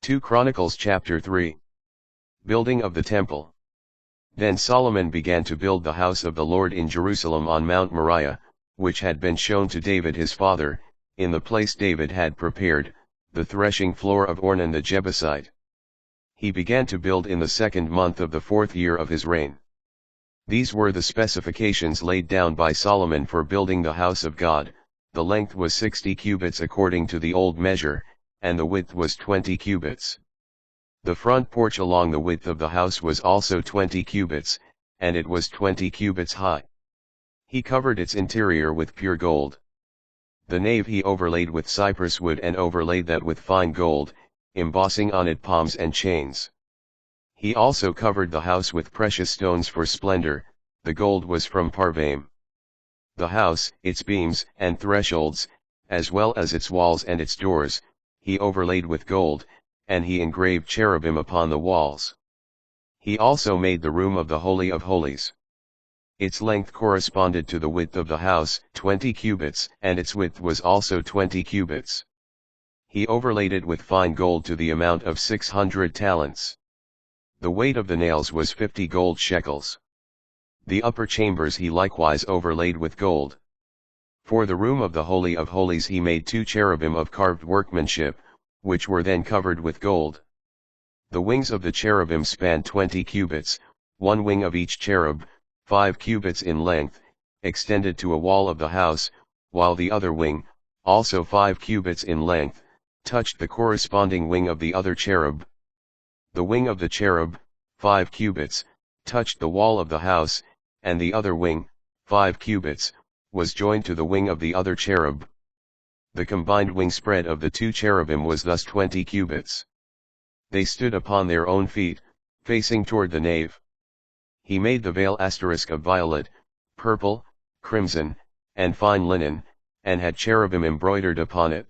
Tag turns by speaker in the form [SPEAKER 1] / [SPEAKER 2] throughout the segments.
[SPEAKER 1] 2 Chronicles chapter 3. Building of the Temple. Then Solomon began to build the house of the Lord in Jerusalem on Mount Moriah, which had been shown to David his father, in the place David had prepared, the threshing floor of Ornan the Jebusite. He began to build in the 2nd month of the 4th year of his reign. These were the specifications laid down by Solomon for building the house of God. The length was 60 cubits according to the old measure, and the width was 20 cubits. The front porch along the width of the house was also 20 cubits, and it was 20 cubits high. He covered its interior with pure gold. The nave he overlaid with cypress wood and overlaid that with fine gold, embossing on it palms and chains. He also covered the house with precious stones for splendor. The gold was from Parvaim. The house, its beams and thresholds, as well as its walls and its doors, he overlaid with gold, and he engraved cherubim upon the walls. He also made the room of the Holy of Holies. Its length corresponded to the width of the house, 20 cubits, and its width was also 20 cubits. He overlaid it with fine gold to the amount of 600 talents. The weight of the nails was 50 gold shekels. The upper chambers he likewise overlaid with gold. For the room of the Holy of Holies he made 2 cherubim of carved workmanship, which were then covered with gold. The wings of the cherubim spanned 20 cubits, one wing of each cherub, 5 cubits in length, extended to a wall of the house, while the other wing, also 5 cubits in length, touched the corresponding wing of the other cherub. The wing of the cherub, 5 cubits, touched the wall of the house, and the other wing, 5 cubits, was joined to the wing of the other cherub. The combined wing spread of the 2 cherubim was thus 20 cubits. They stood upon their own feet, facing toward the nave. He made the veil of violet, purple, crimson, and fine linen, and had cherubim embroidered upon it.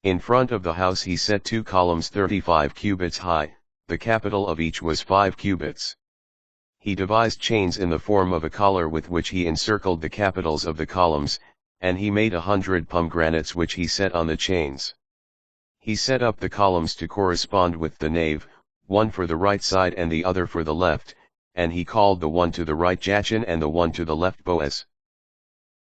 [SPEAKER 1] In front of the house he set 2 columns 35 cubits high, the capital of each was 5 cubits. He devised chains in the form of a collar with which he encircled the capitals of the columns, and he made 100 pomegranates which he set on the chains. He set up the columns to correspond with the nave, one for the right side and the other for the left, and he called the one to the right Jachin and the one to the left Boaz.